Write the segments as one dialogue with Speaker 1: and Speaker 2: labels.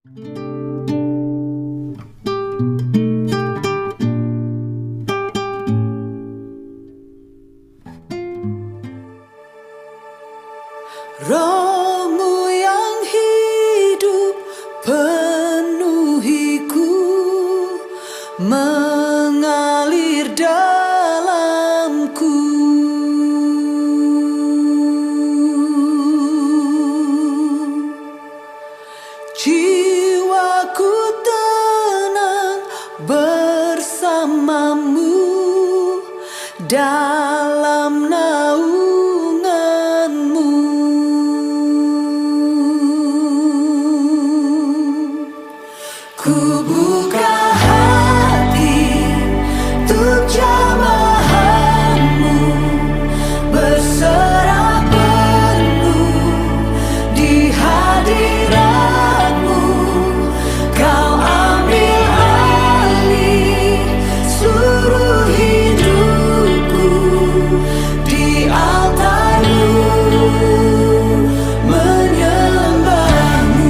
Speaker 1: Rohmu yang hidup penuhiku, mengalir dalamku. Jiwaku tenang bersamamu dalam naunganmu. Ku buka hati untuk jamahanmu, berserah penuh di hadiratmu. Kau ambil alih seluruh hidupku di altarmu, menyembahmu.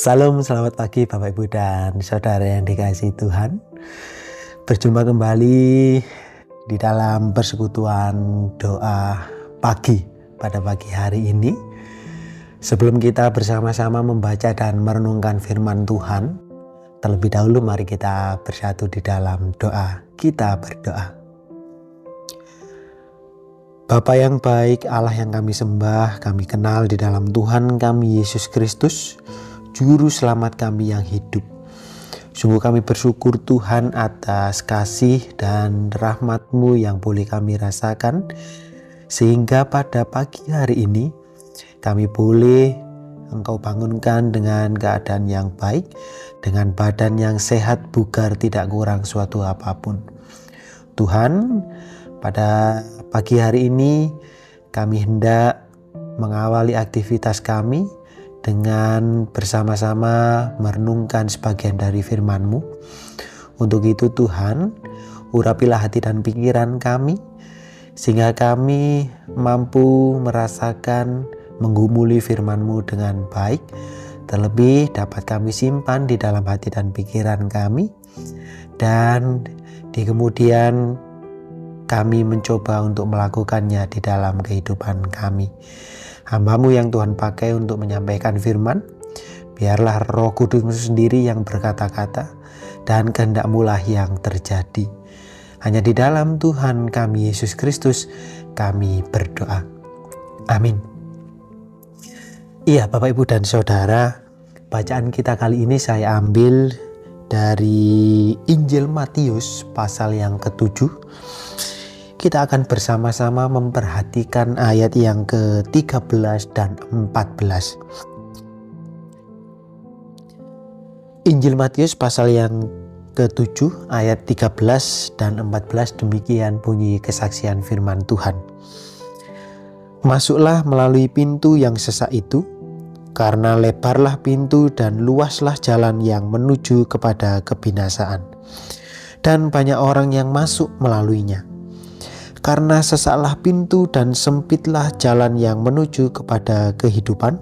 Speaker 2: Salam, selamat pagi Bapak Ibu dan Saudara yang dikasihi Tuhan. Berjumpa kembali di dalam persekutuan doa pagi pada pagi hari ini. Sebelum kita bersama-sama membaca dan merenungkan firman Tuhan, terlebih dahulu mari kita bersatu di dalam doa. Kita berdoa. Bapa yang baik, Allah yang kami sembah, kami kenal di dalam Tuhan kami Yesus Kristus, Juru Selamat kami yang hidup. Sungguh kami bersyukur Tuhan atas kasih dan rahmat-Mu yang boleh kami rasakan, sehingga pada pagi hari ini kami boleh Engkau bangunkan dengan keadaan yang baik, dengan badan yang sehat, bugar, tidak kurang suatu apapun. Tuhan, pada pagi hari ini kami hendak mengawali aktivitas kami dengan bersama-sama merenungkan sebagian dari firman-Mu. Untuk itu Tuhan, urapilah hati dan pikiran kami, sehingga kami mampu merasakan menggumuli firman-Mu dengan baik, terlebih dapat kami simpan di dalam hati dan pikiran kami, dan di kemudian kami mencoba untuk melakukannya di dalam kehidupan kami. Hamba-Mu yang Tuhan pakai untuk menyampaikan firman, biarlah Roh Kudus sendiri yang berkata-kata dan kehendak-Mu lah yang terjadi. Hanya di dalam Tuhan kami Yesus Kristus kami berdoa. Amin. Iya Bapak Ibu dan Saudara, bacaan kita kali ini saya ambil dari Injil Matius pasal yang ke-7. Kita akan bersama-sama memperhatikan ayat yang ke-13 dan 14. Injil Matius pasal yang ke-7 ayat 13 dan 14 demikian bunyi kesaksian firman Tuhan. Masuklah melalui pintu yang sesak itu, karena lebarlah pintu dan luaslah jalan yang menuju kepada kebinasaan, dan banyak orang yang masuk melaluinya. Karena sesaklah pintu dan sempitlah jalan yang menuju kepada kehidupan,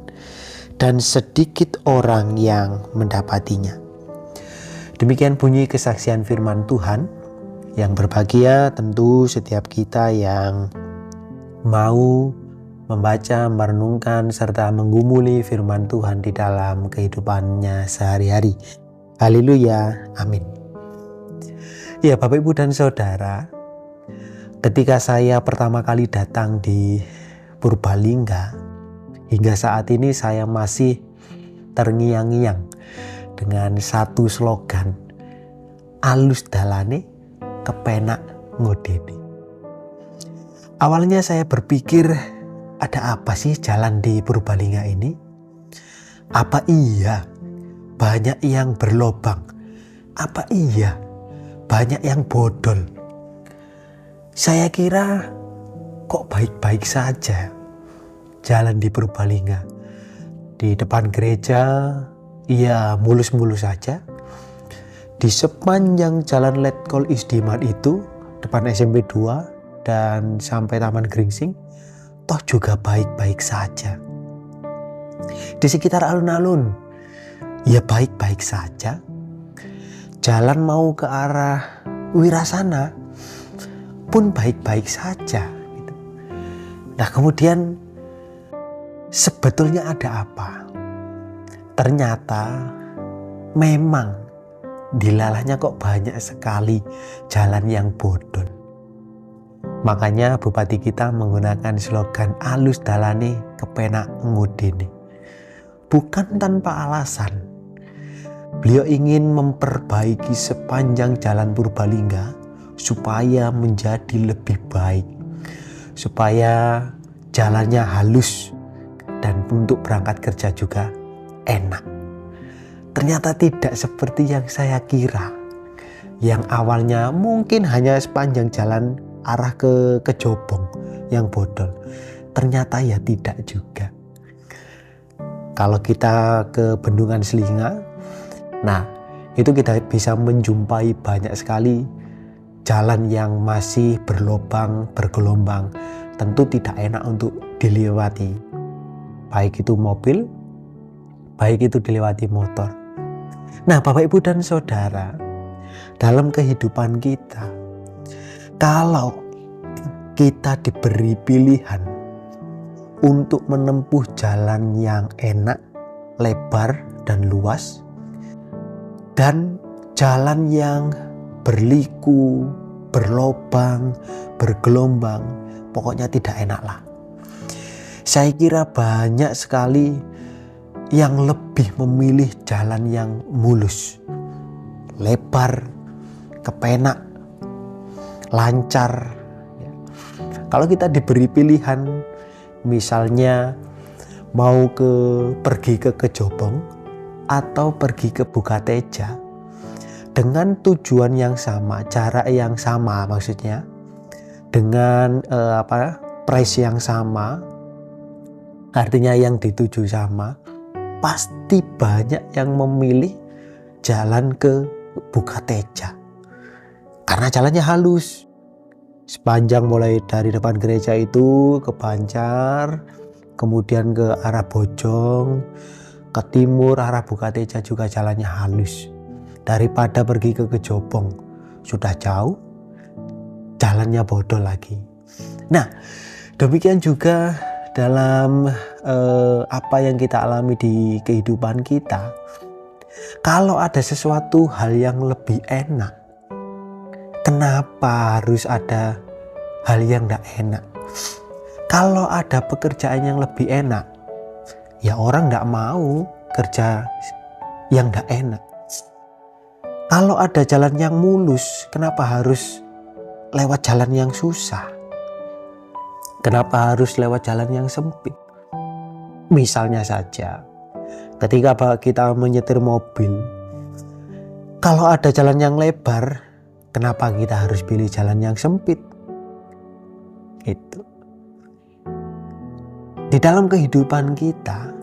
Speaker 2: dan sedikit orang yang mendapatinya. Demikian bunyi kesaksian firman Tuhan. Yang berbahagia tentu setiap kita yang mau membaca, merenungkan, serta menggumuli firman Tuhan di dalam kehidupannya sehari-hari. Haleluya, amin. Ya Bapak Ibu dan Saudara, ketika saya pertama kali datang di Purbalingga, hingga saat ini saya masih terngiang-ngiang dengan satu slogan, alus dalane kepenak ngodene. Awalnya saya berpikir, ada apa sih jalan di Purbalingga ini? Apa iya banyak yang berlobang? Apa iya banyak yang bodol? Saya kira kok baik-baik saja jalan di Purbalingga. Di depan gereja ya mulus-mulus saja. Di sepanjang jalan Letkol Isdiman itu, depan SMP 2 dan sampai Taman Gringsing, toh juga baik-baik saja. Di sekitar alun-alun ya baik-baik saja. Jalan mau ke arah Wirasana pun baik-baik saja. Nah kemudian sebetulnya ada apa? Ternyata memang dilalahnya kok banyak sekali jalan yang bodol. Makanya Bupati kita menggunakan slogan alus dalane kepenak ngudene. Bukan tanpa alasan. Beliau ingin memperbaiki sepanjang jalan Purbalingga supaya menjadi lebih baik, supaya jalannya halus dan untuk berangkat kerja juga enak. Ternyata tidak seperti yang saya kira. Yang awalnya mungkin hanya sepanjang jalan arah ke Jobong yang bodol. Ternyata ya tidak juga. Kalau kita ke Bendungan Selinga, nah itu kita bisa menjumpai banyak sekali jalan yang masih berlobang, bergelombang, tentu tidak enak untuk dilewati. Baik itu mobil baik itu dilewati motor. Nah, Bapak Ibu dan Saudara, dalam kehidupan kita, kalau kita diberi pilihan untuk menempuh jalan yang enak, lebar dan luas, dan jalan yang berliku, berlobang, bergelombang, pokoknya tidak enak lah. Saya kira banyak sekali yang lebih memilih jalan yang mulus, lebar, kepenak, lancar. Kalau kita diberi pilihan, misalnya mau pergi ke Kejobong atau pergi ke Bukateja, dengan tujuan yang sama, jarak yang sama maksudnya, dengan price yang sama, artinya yang dituju sama, pasti banyak yang memilih jalan ke Bukateja karena jalannya halus. Sepanjang mulai dari depan gereja itu ke Banjar, kemudian ke arah Bojong, ke timur arah Bukateja juga jalannya halus. Daripada pergi ke Kejobong, sudah jauh, jalannya bodoh lagi. Nah, demikian juga dalam apa yang kita alami di kehidupan kita. Kalau ada sesuatu hal yang lebih enak, kenapa harus ada hal yang tidak enak? Kalau ada pekerjaan yang lebih enak, ya orang tidak mau kerja yang tidak enak. Kalau ada jalan yang mulus, kenapa harus lewat jalan yang susah? Kenapa harus lewat jalan yang sempit? Misalnya saja, ketika kita menyetir mobil, kalau ada jalan yang lebar, kenapa kita harus pilih jalan yang sempit? Itu. Di dalam kehidupan kita,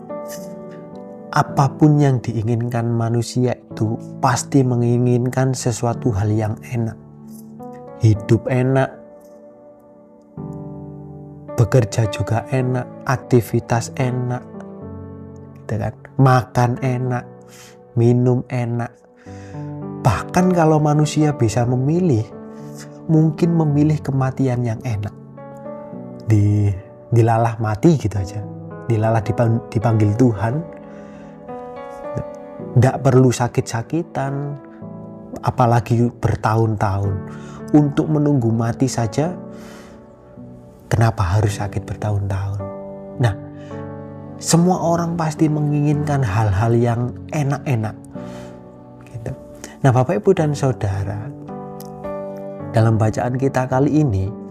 Speaker 2: apapun yang diinginkan manusia itu pasti menginginkan sesuatu hal yang enak. Hidup enak, bekerja juga enak, aktivitas enak, gitu kan? Makan enak, minum enak. Bahkan kalau manusia bisa memilih, mungkin memilih kematian yang enak. Dilalah mati gitu aja, dilalah dipanggil Tuhan, tidak perlu sakit-sakitan, apalagi bertahun-tahun. Untuk menunggu mati saja, kenapa harus sakit bertahun-tahun? Nah, semua orang pasti menginginkan hal-hal yang enak-enak. Gitu. Nah, Bapak, Ibu, dan Saudara, dalam bacaan kita kali ini,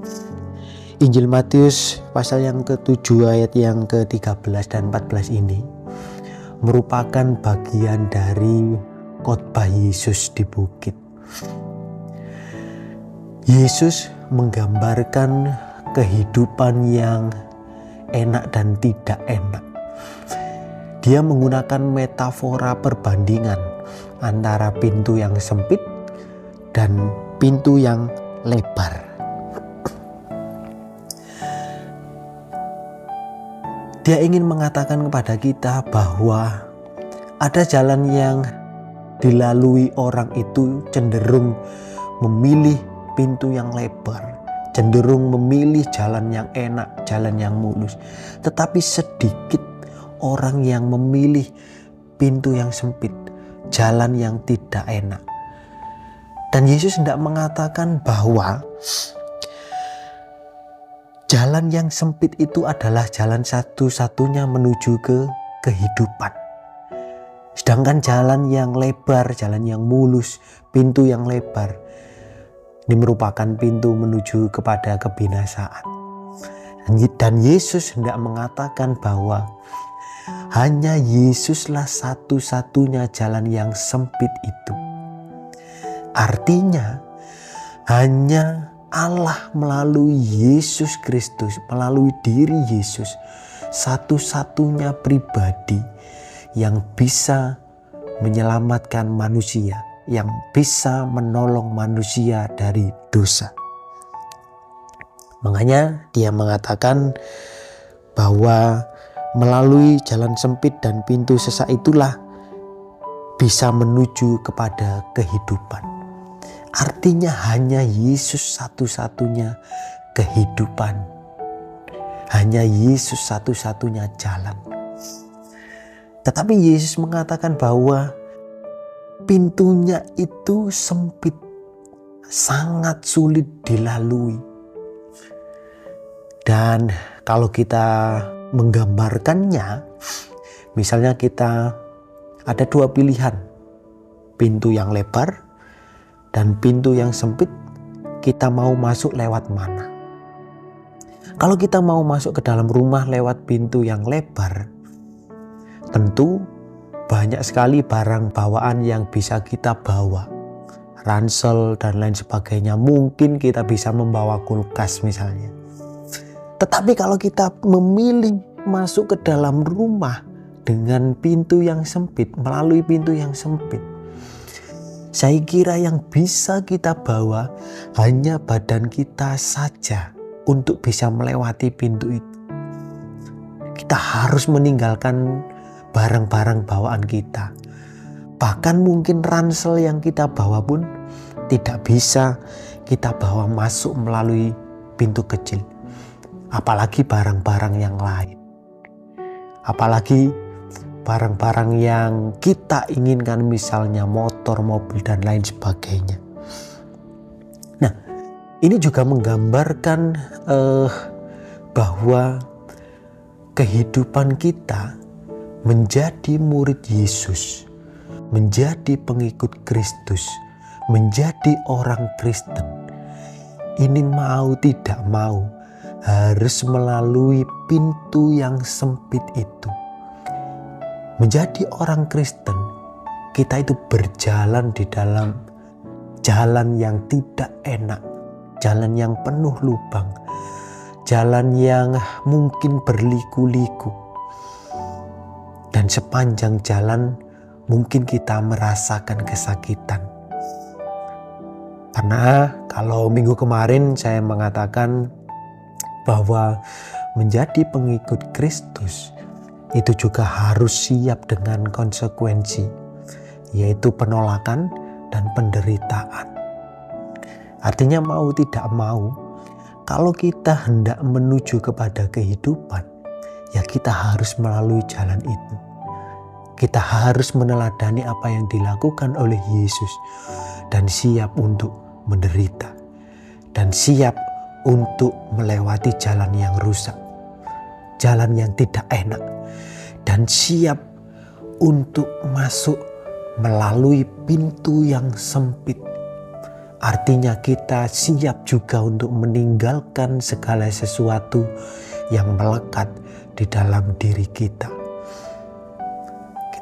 Speaker 2: Injil Matius pasal yang ke-7 ayat yang ke-13 dan 14 ini merupakan bagian dari khotbah Yesus di bukit. Yesus menggambarkan kehidupan yang enak dan tidak enak. Dia menggunakan metafora perbandingan antara pintu yang sempit dan pintu yang lebar. Dia ingin mengatakan kepada kita bahwa ada jalan yang dilalui orang itu cenderung memilih pintu yang lebar, cenderung memilih jalan yang enak, jalan yang mulus. Tetapi sedikit orang yang memilih pintu yang sempit, jalan yang tidak enak. Dan Yesus hendak mengatakan bahwa jalan yang sempit itu adalah jalan satu-satunya menuju ke kehidupan. Sedangkan jalan yang lebar, jalan yang mulus, pintu yang lebar, ini merupakan pintu menuju kepada kebinasaan. Dan Yesus hendak mengatakan bahwa hanya Yesuslah satu-satunya jalan yang sempit itu. Artinya hanya Allah melalui Yesus Kristus, melalui diri Yesus, satu-satunya pribadi yang bisa menyelamatkan manusia, yang bisa menolong manusia dari dosa. Makanya dia mengatakan bahwa Melalui jalan sempit dan pintu sesak itulah bisa menuju kepada kehidupan. Artinya hanya Yesus satu-satunya kehidupan. Hanya Yesus satu-satunya jalan. Tetapi Yesus mengatakan bahwa pintunya itu sempit, sangat sulit dilalui. Dan kalau kita menggambarkannya, misalnya kita ada dua pilihan, pintu yang lebar dan pintu yang sempit, kita mau masuk lewat mana? Kalau kita mau masuk ke dalam rumah lewat pintu yang lebar, tentu banyak sekali barang bawaan yang bisa kita bawa, ransel dan lain sebagainya. Mungkin kita bisa membawa kulkas misalnya. Tetapi kalau kita memilih masuk ke dalam rumah dengan pintu yang sempit, melalui pintu yang sempit, saya kira yang bisa kita bawa hanya badan kita saja untuk bisa melewati pintu itu. Kita harus meninggalkan barang-barang bawaan kita. Bahkan mungkin ransel yang kita bawa pun tidak bisa kita bawa masuk melalui pintu kecil. Apalagi barang-barang yang lain. Apalagi barang-barang yang kita inginkan, misalnya motor, mobil, dan lain sebagainya. Nah, ini juga menggambarkan bahwa kehidupan kita menjadi murid Yesus, menjadi pengikut Kristus, menjadi orang Kristen, ini mau tidak mau harus melalui pintu yang sempit itu. Menjadi orang Kristen, kita itu berjalan di dalam jalan yang tidak enak, jalan yang penuh lubang, jalan yang mungkin berliku-liku. Dan sepanjang jalan mungkin kita merasakan kesakitan. Karena kalau minggu kemarin saya mengatakan bahwa menjadi pengikut Kristus itu juga harus siap dengan konsekuensi, yaitu penolakan dan penderitaan. Artinya mau tidak mau, kalau kita hendak menuju kepada kehidupan, ya kita harus melalui jalan itu. Kita harus meneladani apa yang dilakukan oleh Yesus dan siap untuk menderita dan siap untuk melewati jalan yang rusak, jalan yang tidak enak, dan siap untuk masuk melalui pintu yang sempit. Artinya kita siap juga untuk meninggalkan segala sesuatu yang melekat di dalam diri kita.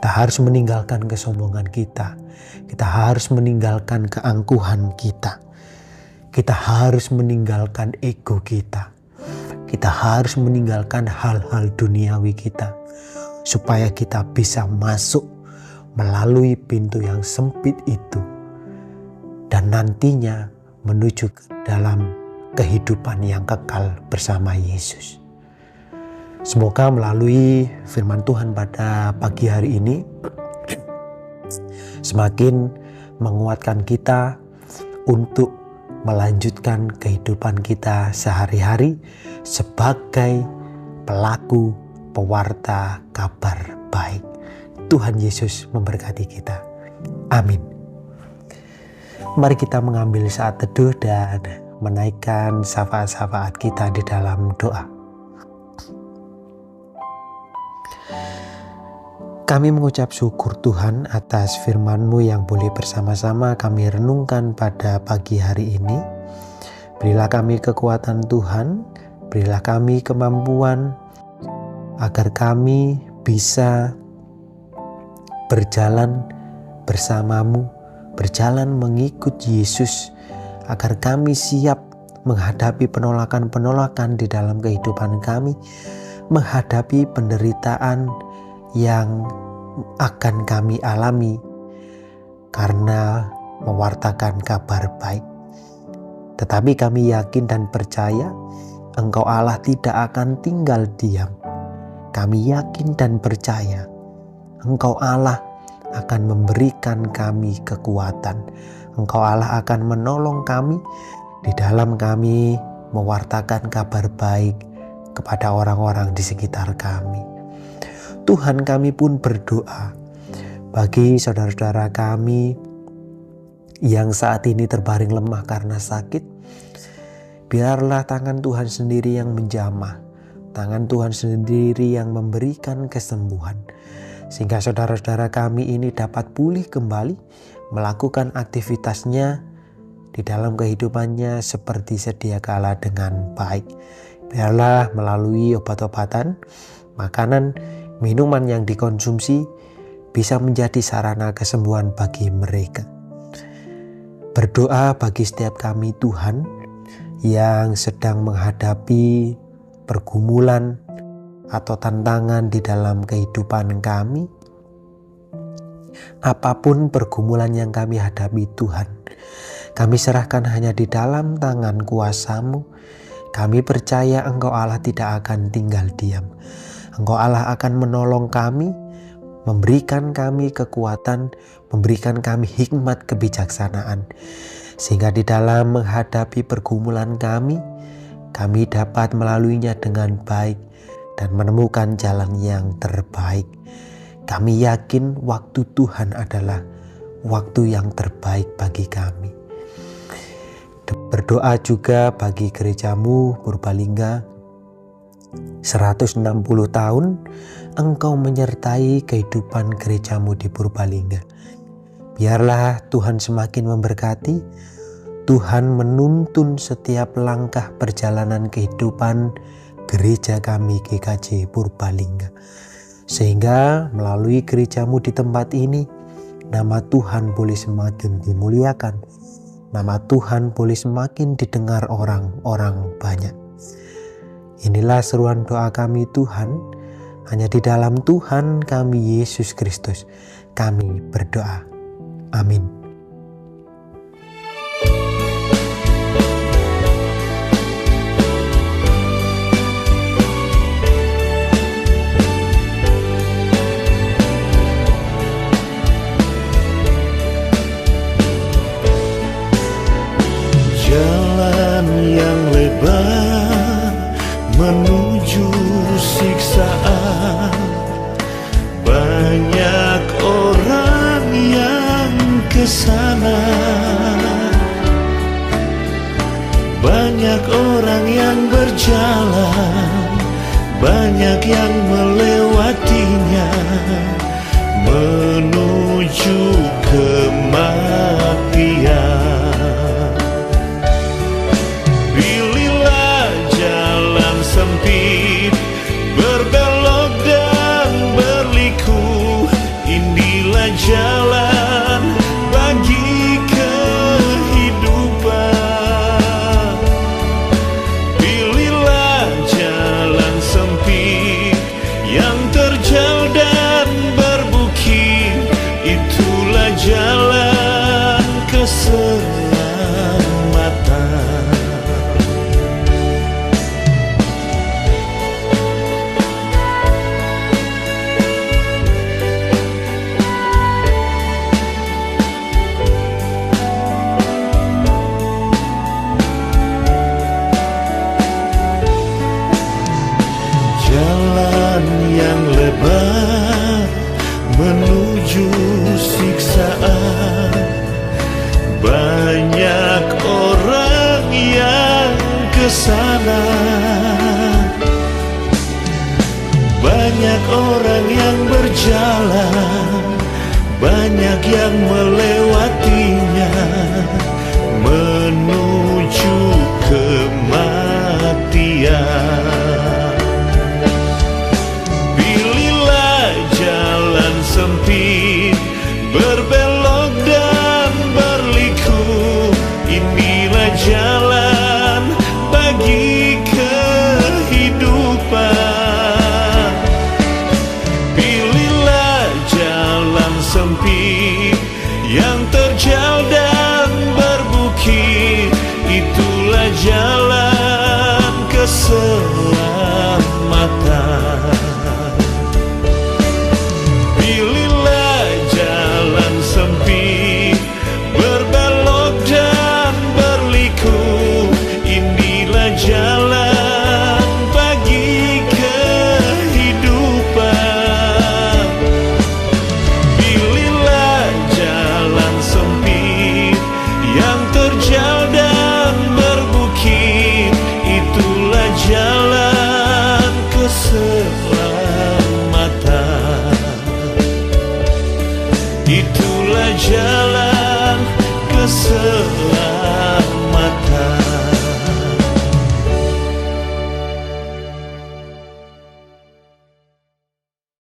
Speaker 2: Kita harus meninggalkan kesombongan kita. Kita harus meninggalkan keangkuhan kita. Kita harus meninggalkan ego kita. Kita harus meninggalkan hal-hal duniawi kita. Supaya kita bisa masuk melalui pintu yang sempit itu. Dan nantinya menuju ke dalam kehidupan yang kekal bersama Yesus. Semoga melalui firman Tuhan pada pagi hari ini semakin menguatkan kita untuk melanjutkan kehidupan kita sehari-hari sebagai pelaku pewarta kabar baik. Tuhan Yesus memberkati kita. Amin. Mari kita mengambil saat teduh dan menaikkan syafaat-syafaat kita di dalam doa. Kami mengucap syukur Tuhan atas firman-Mu yang boleh bersama-sama kami renungkan pada pagi hari ini. Berilah kami kekuatan Tuhan, berilah kami kemampuan agar kami bisa berjalan bersama-Mu, berjalan mengikut Yesus, agar kami siap menghadapi penolakan-penolakan di dalam kehidupan kami, menghadapi penderitaan yang akan kami alami karena mewartakan kabar baik. Tetapi kami yakin dan percaya Engkau Allah tidak akan tinggal diam. kami yakin dan percaya Engkau Allah akan memberikan kami kekuatan. Engkau Allah akan menolong kami di dalam kami mewartakan kabar baik kepada orang-orang di sekitar kami. Tuhan, kami pun berdoa bagi saudara-saudara kami yang saat ini terbaring lemah karena sakit. Biarlah tangan Tuhan sendiri yang menjamah, tangan Tuhan sendiri yang memberikan kesembuhan, sehingga saudara-saudara kami ini dapat pulih kembali, melakukan aktivitasnya di dalam kehidupannya seperti sedia kala dengan baik. Biarlah melalui obat-obatan, makanan, minuman yang dikonsumsi bisa menjadi sarana kesembuhan bagi mereka. Berdoa bagi setiap kami Tuhan yang sedang menghadapi pergumulan atau tantangan di dalam kehidupan kami. Apapun pergumulan yang kami hadapi Tuhan, kami serahkan hanya di dalam tangan kuasa-Mu. Kami percaya Engkau Allah tidak akan tinggal diam. Engkau Allah akan menolong kami, memberikan kami kekuatan, memberikan kami hikmat kebijaksanaan, sehingga di dalam menghadapi pergumulan kami dapat melaluinya dengan baik dan menemukan jalan yang terbaik. Kami yakin waktu Tuhan adalah waktu yang terbaik bagi kami. Berdoa juga bagi gereja-Mu Purbalingga. 160 tahun Engkau menyertai kehidupan gereja-Mu di Purbalingga. Biarlah Tuhan semakin memberkati, Tuhan menuntun setiap langkah perjalanan kehidupan gereja kami GKJ Purbalingga, sehingga melalui gereja-Mu di tempat ini, nama Tuhan boleh semakin dimuliakan, nama Tuhan boleh semakin didengar orang-orang banyak. Inilah seruan doa kami Tuhan, hanya di dalam Tuhan kami Yesus Kristus kami berdoa. Amin.
Speaker 3: Jalan yang lebar menuju siksaan, banyak orang yang kesana, banyak orang yang berjalan, banyak yang melewatinya menuju kematian. Sempit, berbelok dan berliku, inilah jalan bagi kehidupan. Pilihlah jalan sempit yang terjal dan berbukit, itulah jalan keselamatan. Jalan yang lebar menuju siksaan, banyak orang yang kesana, banyak orang yang berjalan, banyak yang melewatinya menuju kematian. Sempit, berbelok dan berliku, inilah jalan